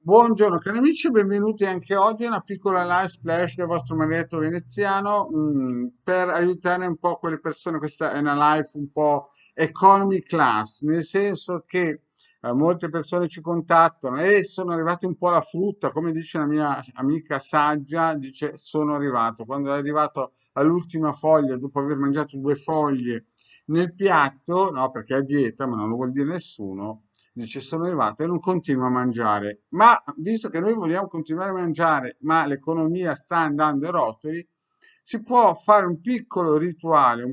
Buongiorno cari amici, benvenuti anche oggi a una piccola live splash del vostro Marietto veneziano per aiutare un po' quelle persone. Questa è una live un po' economy class, nel senso che molte persone ci contattano e sono arrivati un po' alla frutta, come dice la mia amica saggia, dice sono arrivato. Quando è arrivato all'ultima foglia, dopo aver mangiato due foglie nel piatto, no, perché è a dieta, ma non lo vuol dire nessuno. Dice sono arrivato e non continuo a mangiare, ma visto che noi vogliamo continuare a mangiare, ma l'economia sta andando a rotoli, si può fare un piccolo rituale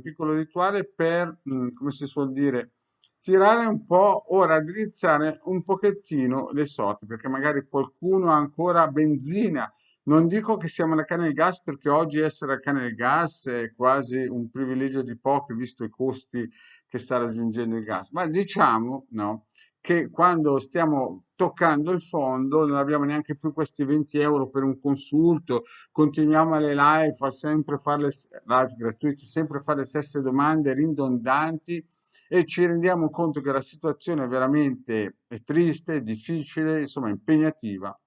per, come si suol dire, tirare un po' o raddrizzare un pochettino le sorti, perché magari qualcuno ha ancora benzina. Non dico che siamo alla canna del gas, perché oggi essere a canna del gas è quasi un privilegio di pochi, visto i costi che sta raggiungendo il gas, ma diciamo, no, che quando stiamo toccando il fondo non abbiamo neanche più questi 20 euro per un consulto, continuiamo alle live, a sempre fare le live gratuite, sempre fare le stesse domande ridondanti e ci rendiamo conto che la situazione è veramente triste, difficile, insomma impegnativa.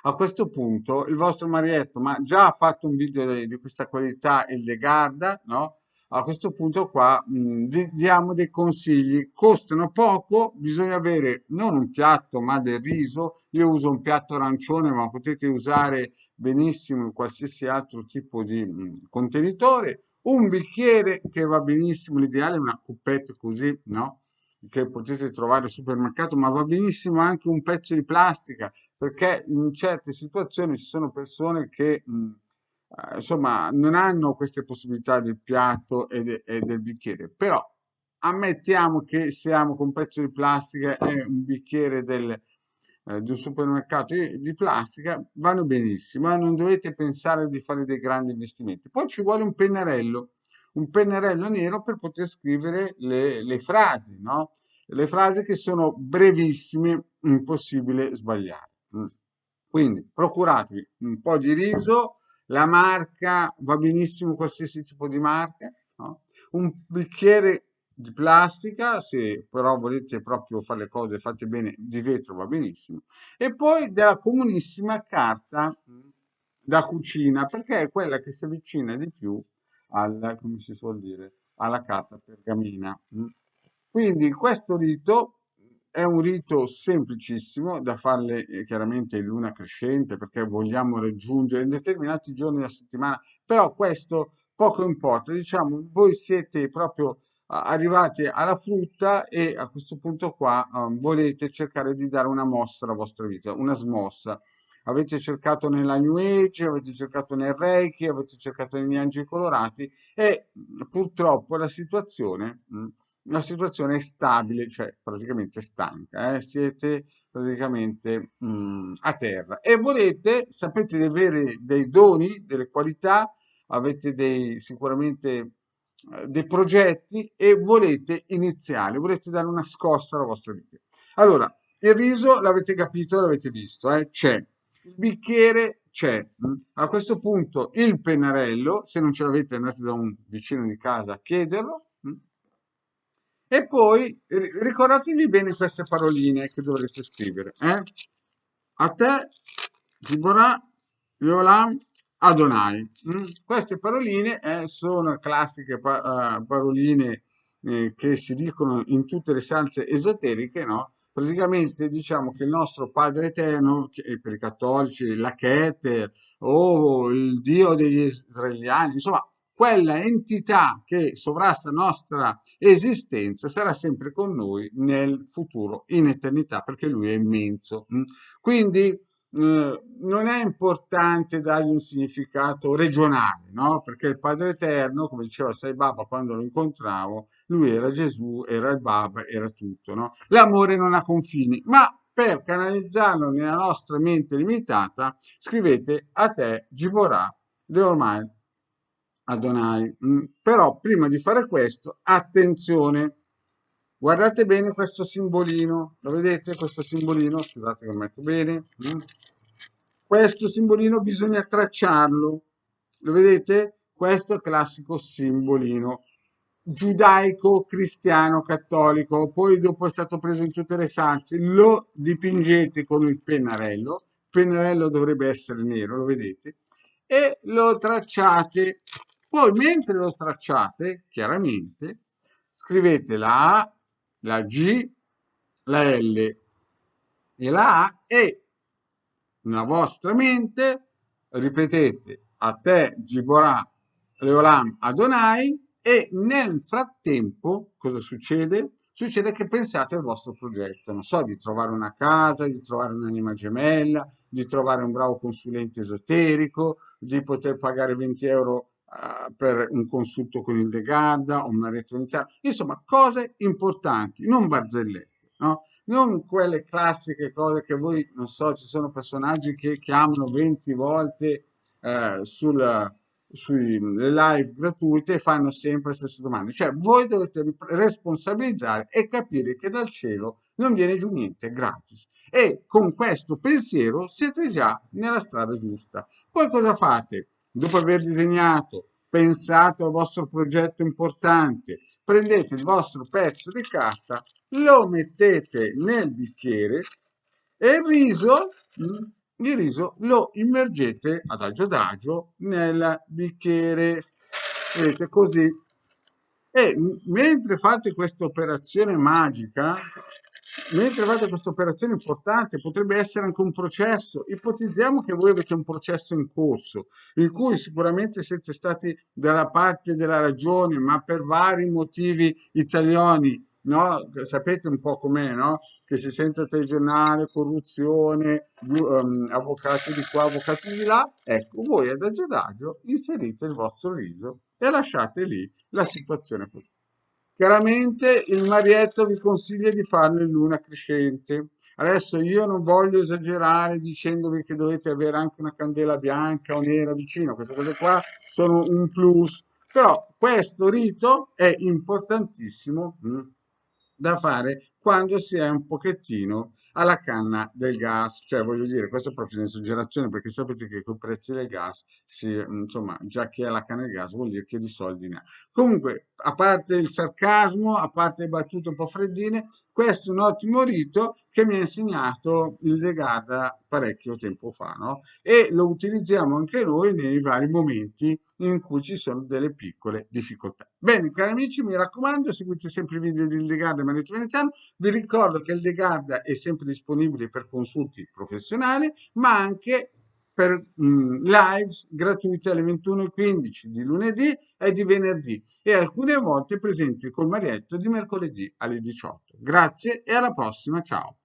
A questo punto il vostro Marietto, ma già ha fatto un video di questa qualità, il De Garda, no? A questo punto qua diamo dei consigli, costano poco, bisogna avere non un piatto ma del riso, io uso un piatto arancione ma potete usare benissimo qualsiasi altro tipo di contenitore, un bicchiere che va benissimo, l'ideale è una coupette così, no? Che potete trovare al supermercato, ma va benissimo anche un pezzo di plastica perché in certe situazioni ci sono persone che insomma non hanno queste possibilità del piatto e del bicchiere, però ammettiamo che siamo con un pezzo di plastica e un bicchiere di un supermercato di plastica, vanno benissimo, non dovete pensare di fare dei grandi investimenti. Poi ci vuole un pennarello nero per poter scrivere le frasi, no? Le frasi che sono brevissime, impossibile sbagliare. Quindi procuratevi un po' di riso, la marca va benissimo qualsiasi tipo di marca, no? Un bicchiere di plastica, se però volete proprio fare le cose fatte bene, di vetro va benissimo, e poi della comunissima carta da cucina, perché è quella che si avvicina di più alla, come si suol dire, alla carta pergamena. Quindi questo rito è un rito semplicissimo da farle chiaramente in luna crescente perché vogliamo raggiungere in determinati giorni della settimana, però questo poco importa, diciamo, voi siete proprio arrivati alla frutta e a questo punto qua volete cercare di dare una mossa alla vostra vita, una smossa. Avete cercato nella New Age, avete cercato nel Reiki, avete cercato negli Angeli Colorati e purtroppo la situazione è stabile, cioè praticamente stanca, siete praticamente a terra e volete, sapete di avere dei doni, delle qualità, avete sicuramente dei progetti e volete iniziare, volete dare una scossa alla vostra vita. Allora, il riso l'avete capito, l'avete visto, c'è. Il bicchiere c'è. A questo punto il pennarello, se non ce l'avete andate da un vicino di casa a chiederlo. E poi ricordatevi bene queste paroline che dovrete scrivere. A te, Giborà, Yolam, Adonai. Queste paroline sono classiche paroline che si dicono in tutte le salse esoteriche, no? Praticamente diciamo che il nostro Padre Eterno, che per i cattolici, la Keter o il Dio degli israeliani, insomma, quella entità che sovrasta la nostra esistenza sarà sempre con noi nel futuro, in eternità, perché lui è immenso. Quindi non è importante dargli un significato regionale, no? Perché il Padre Eterno, come diceva Sai Baba quando lo incontravo, lui era Gesù, era il Baba, era tutto, no? L'amore non ha confini, ma per canalizzarlo nella nostra mente limitata, scrivete a te, Giborà, ormai Adonai. Però prima di fare questo, attenzione, guardate bene questo simbolino, lo vedete questo simbolino? Scusate che lo metto bene. Questo simbolino bisogna tracciarlo, lo vedete? Questo è il classico simbolino. giudaico, cristiano, cattolico, poi dopo è stato preso in tutte le salse, lo dipingete con il pennarello dovrebbe essere nero, lo vedete, e lo tracciate. Poi mentre lo tracciate, chiaramente, scrivete la A, la G, la L e la A e nella vostra mente ripetete a te Giborà Leolam Adonai e nel frattempo cosa succede? Succede che pensate al vostro progetto, non so, di trovare una casa, di trovare un'anima gemella, di trovare un bravo consulente esoterico, di poter pagare 20 euro per un consulto con il De Garda o una retro iniziale, insomma cose importanti, non barzellette, no? Non quelle classiche cose che voi, non so, ci sono personaggi che chiamano 20 volte sulle live gratuite e fanno sempre le stesse domande. Cioè, voi dovete responsabilizzare e capire che dal cielo non viene giù niente gratis. E con questo pensiero siete già nella strada giusta. Poi cosa fate? Dopo aver disegnato, pensato al vostro progetto importante, prendete il vostro pezzo di carta, lo mettete nel bicchiere e il riso lo immergete adagio nel bicchiere. Vedete così. E mentre fate questa operazione magica, mentre fate questa operazione importante, potrebbe essere anche un processo. Ipotizziamo che voi avete un processo in corso, in cui sicuramente siete stati dalla parte della ragione, ma per vari motivi italiani, no? Sapete un po' com'è, no? Che si sente telegiornale, corruzione, avvocati di qua, avvocati di là. Ecco, voi adagio inserite il vostro riso e lasciate lì la situazione così. Chiaramente il marietto vi consiglia di farlo in luna crescente. Adesso io non voglio esagerare dicendovi che dovete avere anche una candela bianca o nera vicino, queste cose qua sono un plus, però questo rito è importantissimo da fare quando si è un pochettino alla canna del gas, cioè voglio dire, questo è proprio un'esagerazione perché sapete che con i prezzi del gas, insomma, già chi ha la canna del gas vuol dire che di soldi ne ha. Comunque, a parte il sarcasmo, a parte le battute un po' freddine, questo è un ottimo rito che mi ha insegnato il De Garda parecchio tempo fa, no? E lo utilizziamo anche noi nei vari momenti in cui ci sono delle piccole difficoltà. Bene, cari amici, mi raccomando, seguite sempre i video di De Garda e Maritro Veneziano. Vi ricordo che il De Garda è sempre disponibile per consulti professionali, ma anche per live gratuite alle 21:15 di lunedì e di venerdì e alcune volte presenti col Marietto di mercoledì alle 18. Grazie e alla prossima, ciao!